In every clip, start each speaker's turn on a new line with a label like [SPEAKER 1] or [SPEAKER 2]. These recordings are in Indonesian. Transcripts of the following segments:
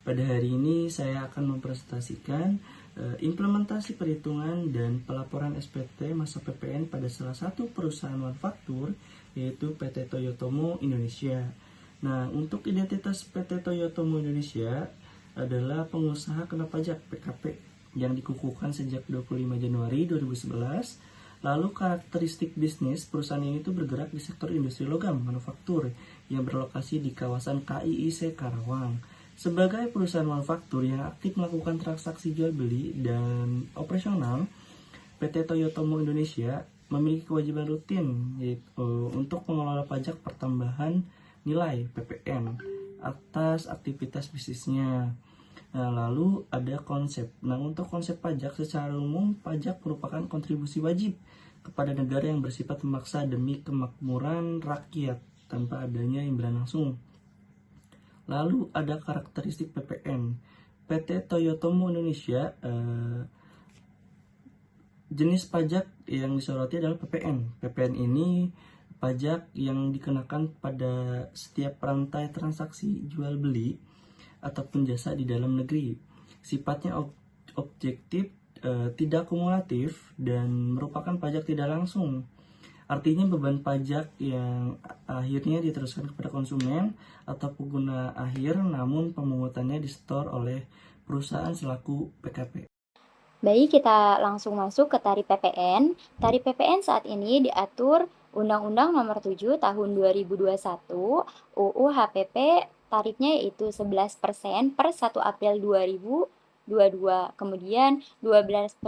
[SPEAKER 1] Pada hari ini saya akan mempresentasikan implementasi perhitungan dan pelaporan SPT masa PPN pada salah satu perusahaan manufaktur, yaitu PT Toyotomo Indonesia. Nah, untuk identitas PT Toyotomo Indonesia adalah pengusaha kena pajak PKP yang dikukuhkan sejak 25 Januari 2011. Lalu karakteristik bisnis perusahaan ini itu bergerak di sektor industri logam manufaktur yang berlokasi di kawasan KIIC Karawang. Sebagai perusahaan manufaktur yang aktif melakukan transaksi jual beli dan operasional, PT Toyotomo Indonesia memiliki kewajiban rutin yaitu untuk mengelola pajak pertambahan nilai (PPN) atas aktivitas bisnisnya. Nah, lalu ada konsep. Nah, untuk konsep pajak secara umum, pajak merupakan kontribusi wajib kepada negara yang bersifat memaksa demi kemakmuran rakyat tanpa adanya imbalan langsung. Lalu ada karakteristik PPN. PT Toyotomo Indonesia jenis pajak yang disoroti adalah PPN. PPN ini pajak yang dikenakan pada setiap rantai transaksi jual beli ataupun jasa di dalam negeri. Sifatnya objektif, tidak kumulatif, dan merupakan pajak tidak langsung. Artinya beban pajak yang akhirnya diteruskan kepada konsumen atau pengguna akhir, namun pemungutannya disetor oleh perusahaan selaku PKP.
[SPEAKER 2] Baik, kita langsung masuk ke tarif PPN. Tarif PPN saat ini diatur Undang-Undang Nomor 7 Tahun 2021 UU HPP, tarifnya yaitu 11% per 1 April 2022, kemudian 12%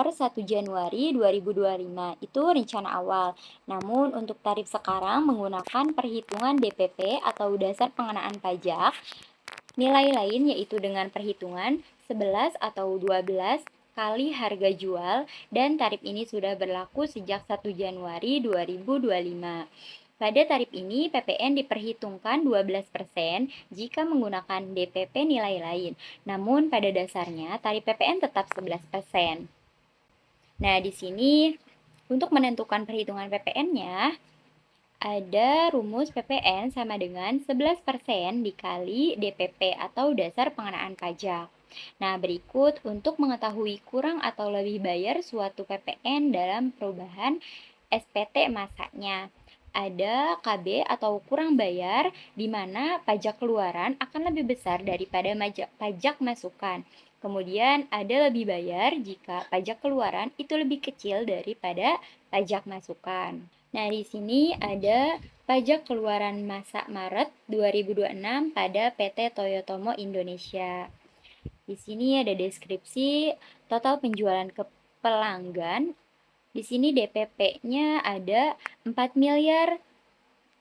[SPEAKER 2] per 1 Januari 2025. Itu rencana awal. Namun untuk tarif sekarang menggunakan perhitungan DPP atau dasar pengenaan pajak. Nilai lain yaitu dengan perhitungan 11 atau 12 kali harga jual, dan tarif ini sudah berlaku sejak 1 Januari 2025. Pada tarif ini, PPN diperhitungkan 12% jika menggunakan DPP nilai lain. Namun pada dasarnya tarif PPN tetap 11%. Nah, di sini untuk menentukan perhitungan PPN-nya, ada rumus PPN sama dengan 11% dikali DPP atau dasar pengenaan pajak. Nah, berikut untuk mengetahui kurang atau lebih bayar suatu PPN dalam perubahan SPT masanya. Ada KB atau kurang bayar, di mana pajak keluaran akan lebih besar daripada pajak masukan. Kemudian ada lebih bayar jika pajak keluaran itu lebih kecil daripada pajak masukan. Nah, di sini ada pajak keluaran masa Maret 2026 pada PT Toyotomo Indonesia. Di sini ada deskripsi total penjualan ke pelanggan. Di sini DPP-nya ada 4 miliar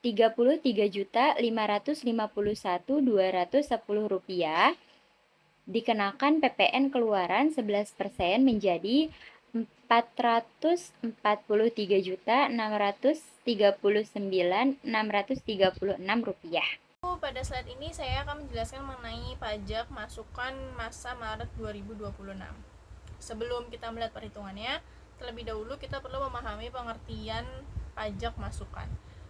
[SPEAKER 2] 33.551.210 rupiah. Dikenakan PPN keluaran 11% menjadi 443.639.636 rupiah.
[SPEAKER 3] Pada slide ini saya akan menjelaskan mengenai pajak masukan masa Maret 2026. Sebelum kita melihat perhitungannya, terlebih dahulu kita perlu memahami pengertian pajak masukan.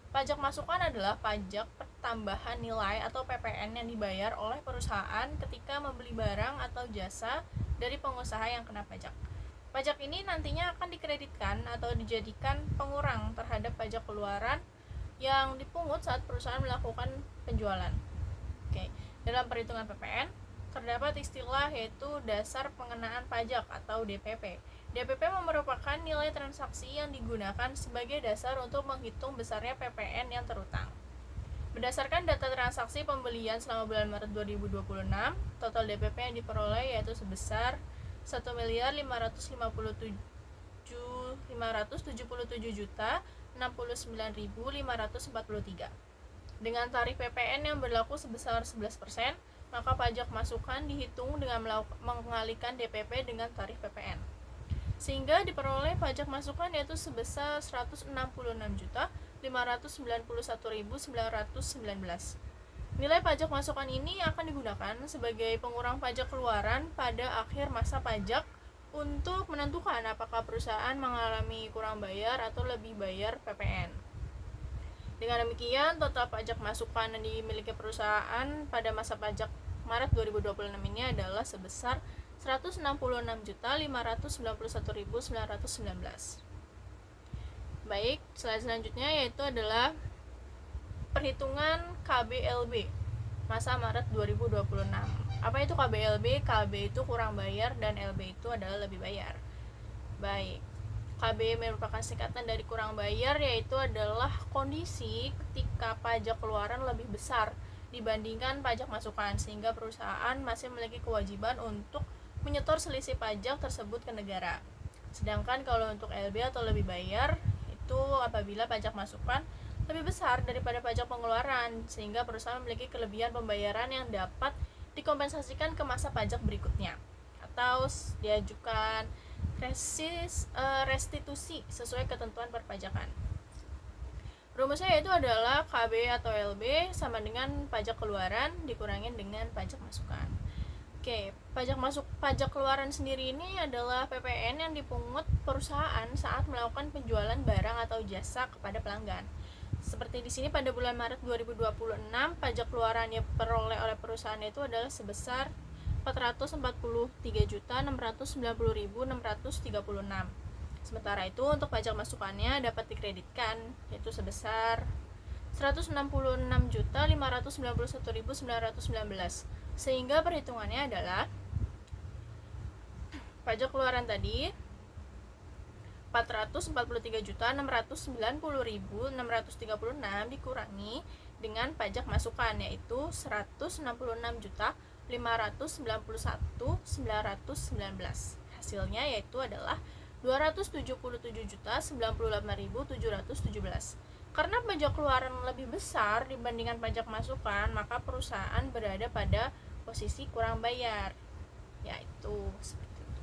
[SPEAKER 3] Pajak masukan adalah pajak pertambahan nilai atau PPN yang dibayar oleh perusahaan ketika membeli barang atau jasa dari pengusaha yang kena pajak. Pajak ini nantinya akan dikreditkan atau dijadikan pengurang terhadap pajak keluaran yang dipungut saat perusahaan melakukan penjualan. Dalam perhitungan PPN terdapat istilah yaitu dasar pengenaan pajak atau DPP. DPP merupakan nilai transaksi yang digunakan sebagai dasar untuk menghitung besarnya PPN yang terutang. Berdasarkan data transaksi pembelian selama bulan Maret 2026, total DPP yang diperoleh yaitu sebesar 1.577.069.543. Dengan tarif PPN yang berlaku sebesar 11%, maka pajak masukan dihitung dengan mengalihkan DPP dengan tarif PPN. Sehingga diperoleh pajak masukan yaitu sebesar 166.591.919. Nilai pajak masukan ini akan digunakan sebagai pengurang pajak keluaran pada akhir masa pajak untuk menentukan apakah perusahaan mengalami kurang bayar atau lebih bayar PPN. Dengan demikian, total pajak masukan yang dimiliki perusahaan pada masa pajak Maret 2026 ini adalah sebesar 166.591.919. Baik, slide selanjutnya yaitu adalah perhitungan KBLB masa Maret 2026. Apa itu KBLB? KB itu kurang bayar dan LB itu adalah lebih bayar. Baik, KB merupakan singkatan dari kurang bayar, yaitu adalah kondisi ketika pajak keluaran lebih besar dibandingkan pajak masukan, sehingga perusahaan masih memiliki kewajiban untuk menyetor selisih pajak tersebut ke negara. Sedangkan kalau untuk LB atau lebih bayar, itu apabila pajak masukan lebih besar daripada pajak pengeluaran, sehingga perusahaan memiliki kelebihan pembayaran yang dapat dikompensasikan ke masa pajak berikutnya, atau diajukan restitusi sesuai ketentuan perpajakan. Rumusnya yaitu adalah KB atau LB sama dengan pajak keluaran dikurangin dengan pajak masukan. Oke, pajak keluaran sendiri ini adalah PPN yang dipungut perusahaan saat melakukan penjualan barang atau jasa kepada pelanggan. Seperti di sini pada bulan Maret 2026, pajak keluaran yang diperoleh oleh perusahaan itu adalah sebesar 443.690.636. Sementara itu untuk pajak masukannya dapat dikreditkan yaitu sebesar 166.591.919. Sehingga perhitungannya adalah pajak keluaran tadi 443.690.636 dikurangi dengan pajak masukan yaitu 166.591.919. Hasilnya yaitu adalah 277.098.717. Karena pajak keluaran lebih besar dibandingkan pajak masukan, maka perusahaan berada pada posisi kurang bayar, yaitu seperti itu.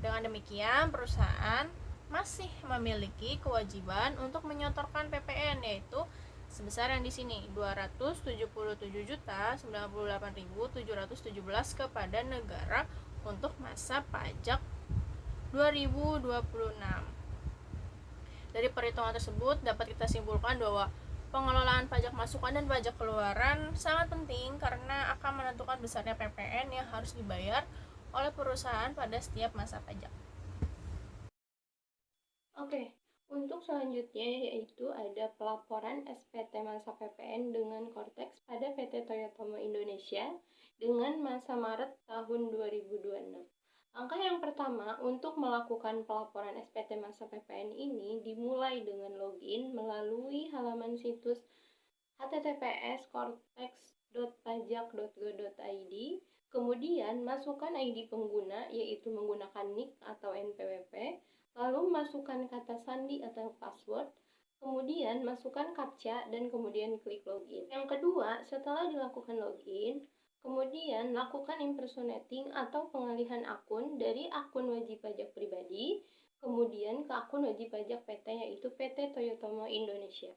[SPEAKER 3] Dengan demikian, perusahaan masih memiliki kewajiban untuk menyetorkan PPN yaitu sebesar yang di sini 277.098.717 kepada negara untuk masa pajak 2026. Dari perhitungan tersebut dapat kita simpulkan bahwa pengelolaan pajak masukan dan pajak keluaran sangat penting karena akan menentukan besarnya PPN yang harus dibayar oleh perusahaan pada setiap masa pajak.
[SPEAKER 4] Oke, untuk selanjutnya yaitu ada pelaporan SPT masa PPN dengan Kortex pada PT Toyotomo Indonesia dengan masa Maret tahun 2026. Langkah yang pertama untuk melakukan pelaporan SPT masa PPN ini dimulai dengan login melalui halaman situs https://kortex.pajak.go.id. Kemudian masukkan ID pengguna yaitu menggunakan NIK atau NPWP. Lalu masukkan kata sandi atau password, kemudian masukkan captcha dan kemudian klik login. Yang kedua, setelah dilakukan login, kemudian lakukan impersonating atau pengalihan akun dari akun wajib pajak pribadi, kemudian ke akun wajib pajak PT yaitu PT Toyotomo Indonesia.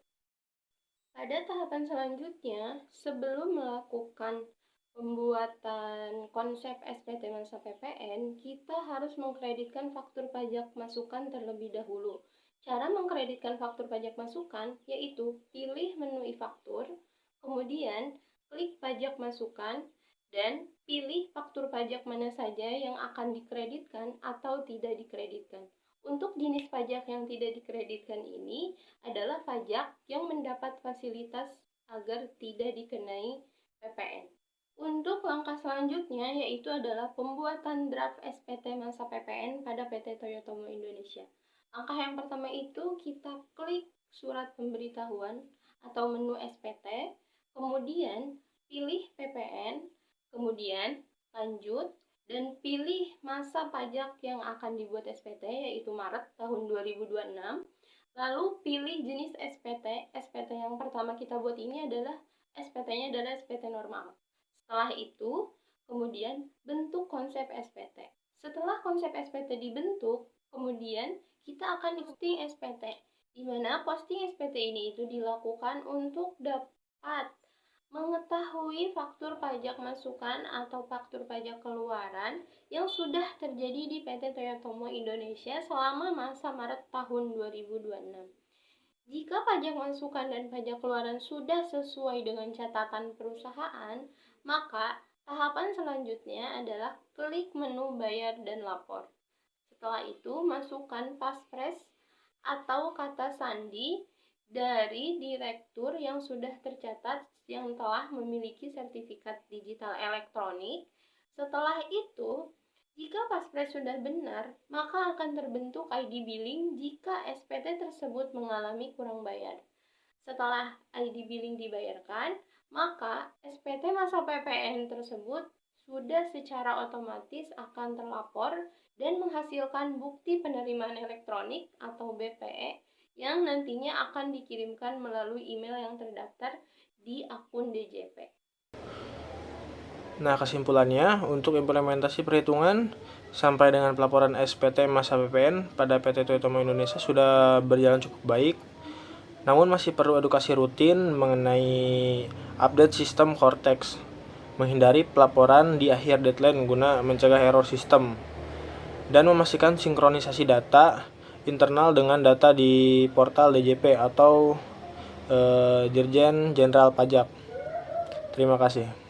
[SPEAKER 4] Pada tahapan selanjutnya, sebelum melakukan pembuatan konsep SPT masa PPN, kita harus mengkreditkan faktur pajak masukan terlebih dahulu. Cara mengkreditkan faktur pajak masukan yaitu pilih menu e-faktur, kemudian klik pajak masukan, dan pilih faktur pajak mana saja yang akan dikreditkan atau tidak dikreditkan. Untuk jenis pajak yang tidak dikreditkan ini adalah pajak yang mendapat fasilitas agar tidak dikenai PPN. Untuk langkah selanjutnya yaitu adalah pembuatan draft SPT masa PPN pada PT Toyotomo Indonesia. Langkah yang pertama itu kita klik surat pemberitahuan atau menu SPT, kemudian pilih PPN, kemudian lanjut, dan pilih masa pajak yang akan dibuat SPT yaitu Maret tahun 2026. Lalu pilih jenis SPT. SPT yang pertama kita buat ini adalah SPT-nya adalah SPT normal. Setelah itu, kemudian bentuk konsep SPT. Setelah konsep SPT dibentuk, kemudian kita akan posting SPT, di mana posting SPT ini itu dilakukan untuk dapat mengetahui faktur pajak masukan atau faktur pajak keluaran yang sudah terjadi di PT Toyotomo Indonesia selama masa Maret tahun 2026. Jika pajak masukan dan pajak keluaran sudah sesuai dengan catatan perusahaan, maka Tahapan selanjutnya adalah klik menu bayar dan lapor. Setelah itu, masukkan passphrase atau kata sandi dari direktur yang sudah tercatat yang telah memiliki sertifikat digital elektronik. Setelah itu, jika passphrase sudah benar, maka akan terbentuk ID billing jika SPT tersebut mengalami kurang bayar. Setelah ID billing dibayarkan, maka SPT masa PPN tersebut sudah secara otomatis akan terlapor dan menghasilkan bukti penerimaan elektronik atau BPE yang nantinya akan dikirimkan melalui email yang terdaftar di akun DJP.
[SPEAKER 5] Nah, kesimpulannya, untuk implementasi perhitungan sampai dengan pelaporan SPT masa PPN pada PT Toyotomo Indonesia sudah berjalan cukup baik. Namun masih perlu edukasi rutin mengenai update sistem Cortex, menghindari pelaporan di akhir deadline guna mencegah error sistem, dan memastikan sinkronisasi data internal dengan data di portal DJP atau Dirjen Jenderal Pajak. Terima kasih.